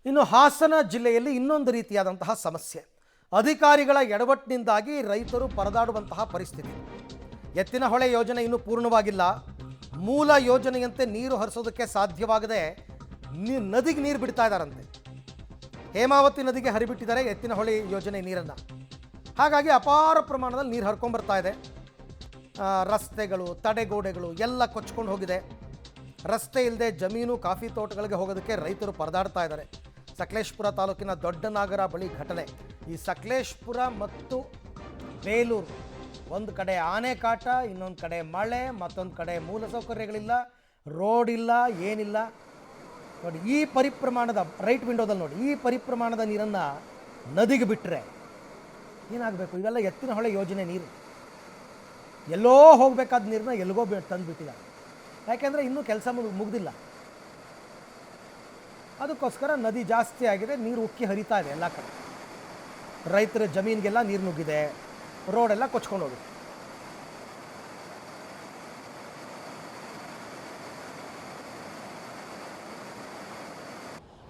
ಇನ್ನು ಹಾಸನ ಜಿಲ್ಲೆಯಲ್ಲಿ ಇನ್ನೊಂದು ರೀತಿಯಾದಂತಹ ಸಮಸ್ಯೆ. ಅಧಿಕಾರಿಗಳ ಎಡವಟ್ಟಿನಿಂದಾಗಿ ರೈತರು ಪರದಾಡುವಂತಹ ಪರಿಸ್ಥಿತಿ. ಎತ್ತಿನಹೊಳೆ ಯೋಜನೆ ಇನ್ನೂ ಪೂರ್ಣವಾಗಿಲ್ಲ. ಮೂಲ ಯೋಜನೆಯಂತೆ ನೀರು ಹರಿಸೋದಕ್ಕೆ ಸಾಧ್ಯವಾಗದೆ ನದಿಗೆ ನೀರು ಬಿಡ್ತಾ ಇದ್ದಾರಂತೆ. ಹೇಮಾವತಿ ನದಿಗೆ ಹರಿಬಿಟ್ಟಿದ್ದಾರೆ ಎತ್ತಿನಹೊಳೆ ಯೋಜನೆ ನೀರನ್ನು. ಹಾಗಾಗಿ ಅಪಾರ ಪ್ರಮಾಣದಲ್ಲಿ ನೀರು ಹರ್ಕೊಂಡ್ಬರ್ತಾ ಇದೆ. ರಸ್ತೆಗಳು, ತಡೆಗೋಡೆಗಳು ಎಲ್ಲ ಕೊಚ್ಕೊಂಡು ಹೋಗಿದೆ. ರಸ್ತೆ ಇಲ್ಲದೆ ಜಮೀನು, ಕಾಫಿ ತೋಟಗಳಿಗೆ ಹೋಗೋದಕ್ಕೆ ರೈತರು ಪರದಾಡ್ತಾ ಇದ್ದಾರೆ. ಸಕಲೇಶಪುರ ತಾಲೂಕಿನ ದೊಡ್ಡನಾಗರ ಬಳಿ ಘಟನೆ. ಈ ಸಕಲೇಶಪುರ ಮತ್ತು ಬೇಲೂರು, ಒಂದು ಕಡೆ ಆನೆಕಾಟ, ಇನ್ನೊಂದು ಕಡೆ ಮಳೆ, ಮತ್ತೊಂದು ಕಡೆ ಮೂಲಸೌಕರ್ಯಗಳಿಲ್ಲ, ರೋಡ್ ಇಲ್ಲ, ಏನಿಲ್ಲ. ನೋಡಿ, ಈ ಪರಿಪ್ರಮಾಣದ ರೈಟ್ ವಿಂಡೋದಲ್ಲಿ ನೋಡಿ, ಈ ಪರಿಪ್ರಮಾಣದ ನೀರನ್ನು ನದಿಗೆ ಬಿಟ್ಟರೆ ಏನಾಗಬೇಕು? ಇವೆಲ್ಲ ಎತ್ತಿನಹೊಳೆ ಯೋಜನೆ ನೀರು. ಎಲ್ಲೋ ಹೋಗಬೇಕಾದ ನೀರನ್ನ ಎಲ್ಲಿಗೋ ತಂದುಬಿಟ್ಟಿದ್ದಾರೆ. ಯಾಕೆಂದರೆ ಇನ್ನೂ ಕೆಲಸ ಮುಗ್ದಿಲ್ಲ. ಅದಕ್ಕೋಸ್ಕರ ನದಿ ಜಾಸ್ತಿ ಆಗಿದೆ, ನೀರು ಉಕ್ಕಿ ಹರಿತಾ ಇದೆ ಎಲ್ಲ ಕಡೆ. ರೈತರ ಜಮೀನಿಗೆಲ್ಲ ನೀರು ನುಗ್ಗಿದೆ, ರೋಡೆಲ್ಲ ಕೊಚ್ಕೊಂಡು ಹೋಗಿದೆ.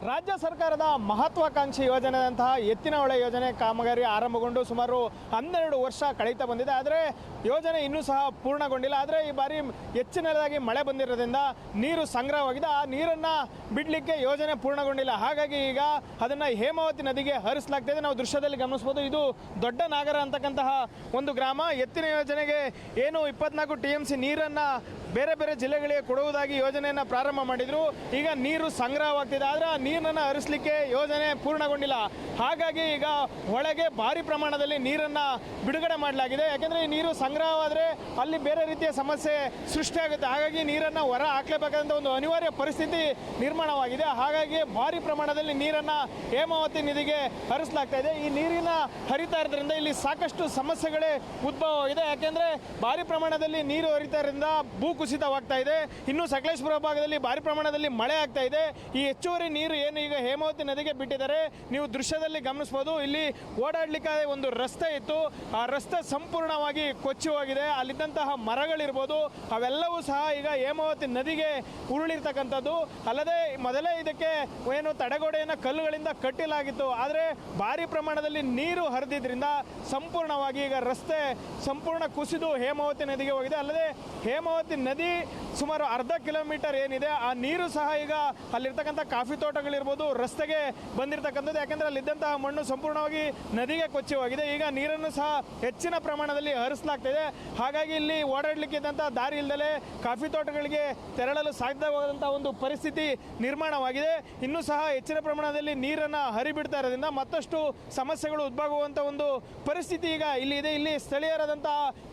ರಾಜ್ಯ ಸರ್ಕಾರದ ಮಹತ್ವಾಕಾಂಕ್ಷಿ ಯೋಜನೆಯಾದಂತಹ ಎತ್ತಿನಹೊಳೆ ಯೋಜನೆ ಕಾಮಗಾರಿ ಆರಂಭಗೊಂಡು ಸುಮಾರು 12 ವರ್ಷ ಕಳೀತಾ ಬಂದಿದೆ. ಆದರೆ ಯೋಜನೆ ಇನ್ನೂ ಸಹ ಪೂರ್ಣಗೊಂಡಿಲ್ಲ. ಆದರೆ ಈ ಬಾರಿ ಹೆಚ್ಚಿನದಾಗಿ ಮಳೆ ಬಂದಿರೋದ್ರಿಂದ ನೀರು ಸಂಗ್ರಹವಾಗಿದೆ. ಆ ನೀರನ್ನು ಬಿಡಲಿಕ್ಕೆ ಯೋಜನೆ ಪೂರ್ಣಗೊಂಡಿಲ್ಲ. ಹಾಗಾಗಿ ಈಗ ಅದನ್ನು ಹೇಮಾವತಿ ನದಿಗೆ ಹರಿಸಲಾಗ್ತಿದೆ. ನಾವು ದೃಶ್ಯದಲ್ಲಿ ಗಮನಿಸ್ಬೋದು. ಇದು ದೊಡ್ಡ ನಾಗರ ಅಂತಕ್ಕಂತಹ ಒಂದು ಗ್ರಾಮ. ಎತ್ತಿನ ಯೋಜನೆಗೆ ಏನು 24 TMC ನೀರನ್ನು ಬೇರೆ ಬೇರೆ ಜಿಲ್ಲೆಗಳಿಗೆ ಕೊಡುವುದಾಗಿ ಯೋಜನೆಯನ್ನು ಪ್ರಾರಂಭ ಮಾಡಿದರು. ಈಗ ನೀರು ಸಂಗ್ರಹವಾಗ್ತಿದೆ. ಆದರೆ ಆ ನೀರನ್ನು ಹರಿಸಲಿಕ್ಕೆ ಯೋಜನೆ ಪೂರ್ಣಗೊಂಡಿಲ್ಲ. ಹಾಗಾಗಿ ಈಗ ಒಳಗೆ ಭಾರಿ ಪ್ರಮಾಣದಲ್ಲಿ ನೀರನ್ನು ಬಿಡುಗಡೆ ಮಾಡಲಾಗಿದೆ. ಯಾಕೆಂದರೆ ಈ ನೀರು ಸಂಗ್ರಹವಾದರೆ ಅಲ್ಲಿ ಬೇರೆ ರೀತಿಯ ಸಮಸ್ಯೆ ಸೃಷ್ಟಿಯಾಗುತ್ತೆ. ಹಾಗಾಗಿ ನೀರನ್ನು ಹೊರ ಹಾಕಲೇಬೇಕಾದಂಥ ಒಂದು ಅನಿವಾರ್ಯ ಪರಿಸ್ಥಿತಿ ನಿರ್ಮಾಣವಾಗಿದೆ. ಹಾಗಾಗಿ ಭಾರಿ ಪ್ರಮಾಣದಲ್ಲಿ ನೀರನ್ನು ಹೇಮಾವತಿ ನದಿಗೆ ಹರಿಸಲಾಗ್ತಾ ಇದೆ. ಈ ನೀರಿನ ಹರಿತಾ ಇರೋದ್ರಿಂದ ಇಲ್ಲಿ ಸಾಕಷ್ಟು ಸಮಸ್ಯೆಗಳೇ ಉದ್ಭವವಾಗಿದೆ. ಯಾಕೆಂದರೆ ಭಾರಿ ಪ್ರಮಾಣದಲ್ಲಿ ನೀರು ಹರಿತಾ ಇರೋದ್ರಿಂದ ಭೂಕುಸಿತವಾಗ್ತಾ ಇದೆ. ಇನ್ನು ಸಕಲೇಶಪುರ ಭಾಗದಲ್ಲಿ ಭಾರಿ ಪ್ರಮಾಣದಲ್ಲಿ ಮಳೆ ಆಗ್ತಾ ಇದೆ. ಈ ಹೆಚ್ಚುವರಿ ನೀರು ಏನು ಈಗ ಹೇಮಾವತಿ ನದಿಗೆ ಬಿಟ್ಟಿದ್ದಾರೆ, ನೀವು ದೃಶ್ಯದಲ್ಲಿ ಗಮನಿಸಬಹುದು. ಇಲ್ಲಿ ಓಡಾಡ್ಲಿಕ್ಕೆ ಒಂದು ರಸ್ತೆ ಇತ್ತು, ಆ ರಸ್ತೆ ಸಂಪೂರ್ಣವಾಗಿ ಕೊಚ್ಚಿ ಹೋಗಿದೆ. ಅಲ್ಲಿದ್ದಂತಹ ಮರಗಳಿರ್ಬೋದು, ಅವೆಲ್ಲವೂ ಸಹ ಈಗ ಹೇಮಾವತಿ ನದಿಗೆ ಉರುಳಿರ್ತಕ್ಕಂಥದ್ದು. ಅಲ್ಲದೆ ಮೊದಲೇ ಇದಕ್ಕೆ ಏನು ತಡೆಗೋಡೆಯನ್ನು ಕಲ್ಲುಗಳಿಂದ ಕಟ್ಟಲಾಗಿತ್ತು. ಆದರೆ ಭಾರಿ ಪ್ರಮಾಣದಲ್ಲಿ ನೀರು ಹರಿದಿದ್ರಿಂದ ಸಂಪೂರ್ಣವಾಗಿ ಈಗ ರಸ್ತೆ ಸಂಪೂರ್ಣ ಕುಸಿದು ಹೇಮಾವತಿ ನದಿಗೆ ಹೋಗಿದೆ. ಅಲ್ಲದೆ ಹೇಮಾವತಿ ನದಿ ಸುಮಾರು ಅರ್ಧ ಕಿಲೋಮೀಟರ್ ಏನಿದೆ, ಆ ನೀರು ಸಹ ಈಗ ಅಲ್ಲಿರ್ತಕ್ಕಂಥ ಕಾಫಿ ತೋಟಗಳಿರ್ಬೋದು, ರಸ್ತೆಗೆ ಬಂದಿರತಕ್ಕಂಥದ್ದು. ಯಾಕೆಂದರೆ ಅಲ್ಲಿದ್ದಂತಹ ಮಣ್ಣು ಸಂಪೂರ್ಣವಾಗಿ ನದಿಗೆ ಕೊಚ್ಚಿ ಹೋಗಿದೆ. ಈಗ ನೀರನ್ನು ಸಹ ಹೆಚ್ಚಿನ ಪ್ರಮಾಣದಲ್ಲಿ ಹರಿಸಲಾಗ್ತಿದೆ. ಹಾಗಾಗಿ ಇಲ್ಲಿ ಓಡಾಡಲಿಕ್ಕೆ ಇದ್ದಂಥ ದಾರಿ ಇಲ್ಲದೆ ಕಾಫಿ ತೋಟಗಳಿಗೆ ತೆರಳಲು ಸಾಧ್ಯವಾದಂಥ ಒಂದು ಪರಿಸ್ಥಿತಿ ನಿರ್ಮಾಣವಾಗಿದೆ. ಇನ್ನೂ ಸಹ ಹೆಚ್ಚಿನ ಪ್ರಮಾಣದಲ್ಲಿ ನೀರನ್ನು ಹರಿಬಿಡ್ತಾ ಇರೋದ್ರಿಂದ ಮತ್ತಷ್ಟು ಸಮಸ್ಯೆಗಳು ಉದ್ಭವಿಸುವಂಥ ಒಂದು ಪರಿಸ್ಥಿತಿ ಈಗ ಇಲ್ಲಿ ಇದೆ. ಇಲ್ಲಿ ಸ್ಥಳೀಯರಾದಂಥ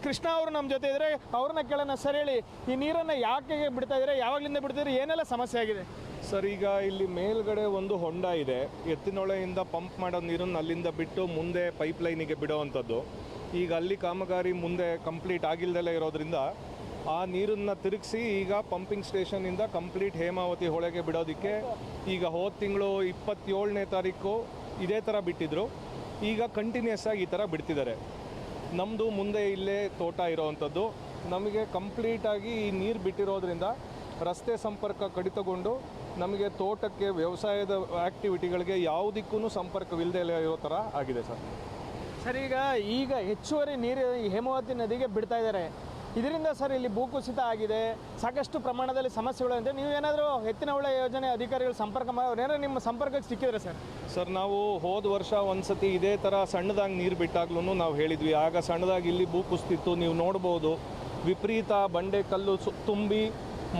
ಕೃಷ್ಣ ಅವರು ನಮ್ಮ ಜೊತೆ ಇದ್ದಾರೆ. ಅವ್ರನ್ನ ಕೇಳೋಣ. ಸರ್, ಹೇಳಿ, ಈ ನೀರನ್ನು ಯಾಕೆ ಬಿಡ್ತಾ ಇದ್ದಾರೆ, ಯಾವಾಗಲಿಂದ ಬಿಡ್ತಿದ್ರೆ, ಏನೆಲ್ಲ ಸಮಸ್ಯೆ ಆಗಿದೆ? ಸರ್, ಈಗ ಇಲ್ಲಿ ಮೇಲ್ಗಡೆ ಒಂದು ಹೊಂಡ ಇದೆ. ಎತ್ತಿನೊಳೆಯಿಂದ ಪಂಪ್ ಮಾಡೋ ನೀರನ್ನು ಅಲ್ಲಿಂದ ಬಿಟ್ಟು ಮುಂದೆ ಪೈಪ್ಲೈನಿಗೆ ಬಿಡೋವಂಥದ್ದು. ಈಗ ಅಲ್ಲಿ ಕಾಮಗಾರಿ ಮುಂದೆ ಕಂಪ್ಲೀಟ್ ಆಗಿಲ್ದಲೇ ಇರೋದ್ರಿಂದ ಆ ನೀರನ್ನು ತಿರುಗಿಸಿ ಈಗ ಪಂಪಿಂಗ್ ಸ್ಟೇಷನಿಂದ ಕಂಪ್ಲೀಟ್ ಹೇಮಾವತಿ ಹೊಳೆಗೆ ಬಿಡೋದಕ್ಕೆ ಈಗ ಹೋದ ತಿಂಗಳು 27ನೇ ತಾರೀಕು ಇದೇ ಥರ ಬಿಟ್ಟಿದ್ರು. ಈಗ ಕಂಟಿನ್ಯೂಸ್ ಆಗಿ ಈ ಥರ ಬಿಡ್ತಿದ್ದಾರೆ. ನಮ್ಮದು ಮುಂದೆ ಇಲ್ಲೇ ತೋಟ ಇರೋವಂಥದ್ದು. ನಮಗೆ ಕಂಪ್ಲೀಟಾಗಿ ಈ ನೀರು ಬಿಟ್ಟಿರೋದ್ರಿಂದ ರಸ್ತೆ ಸಂಪರ್ಕ ಕಡಿತಗೊಂಡು ನಮಗೆ ತೋಟಕ್ಕೆ, ವ್ಯವಸಾಯದ ಆ್ಯಕ್ಟಿವಿಟಿಗಳಿಗೆ ಯಾವುದಕ್ಕೂ ಸಂಪರ್ಕವಿಲ್ಲದೆ ಇರೋ ಥರ ಆಗಿದೆ ಸರ್. ಸರ್, ಈಗ ಹೆಚ್ಚುವರಿ ನೀರು ಹೇಮಾವತಿ ನದಿಗೆ ಬಿಡ್ತಾ ಇದ್ದಾರೆ. ಇದರಿಂದ ಸರ್ ಇಲ್ಲಿ ಭೂಕುಸಿತ ಆಗಿದೆ, ಸಾಕಷ್ಟು ಪ್ರಮಾಣದಲ್ಲಿ ಸಮಸ್ಯೆಗಳು ಅಂತ. ನೀವೇನಾದರೂ ಎತ್ತಿನಹೊಳೆ ಯೋಜನೆ ಅಧಿಕಾರಿಗಳು ಸಂಪರ್ಕ ಏನಾದ್ರು ನಿಮ್ಮ ಸಂಪರ್ಕಕ್ಕೆ ಸಿಕ್ಕಿದ್ರೆ ಸರ್? ಸರ್, ನಾವು ಹೋದ ವರ್ಷ ಒಂದ್ಸತಿ ಇದೇ ಥರ ಸಣ್ಣದಾಗಿ ನೀರು ಬಿಟ್ಟಾಗ್ಲೂ ನಾವು ಹೇಳಿದ್ವಿ. ಆಗ ಸಣ್ಣದಾಗಿ ಇಲ್ಲಿ ಭೂ ಕುಸಿತಿತ್ತು. ನೀವು ನೋಡ್ಬೋದು, ವಿಪರೀತ ಬಂಡೆ ಕಲ್ಲು ತುಂಬಿ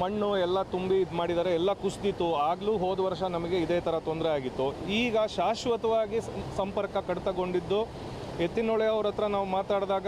ಮಣ್ಣು ಎಲ್ಲ ತುಂಬಿ ಇದು ಮಾಡಿದ್ದಾರೆ, ಎಲ್ಲ ಕುಸಿದಿತ್ತು. ಆಗಲೂ ಹೋದ ವರ್ಷ ನಮಗೆ ಇದೇ ಥರ ತೊಂದರೆ ಆಗಿತ್ತು. ಈಗ ಶಾಶ್ವತವಾಗಿ ಸಂಪರ್ಕ ಕಡಿತಗೊಂಡಿದ್ದು ಎತ್ತಿನಹೊಳೆ ಅವ್ರ ಹತ್ರ ನಾವು ಮಾತಾಡಿದಾಗ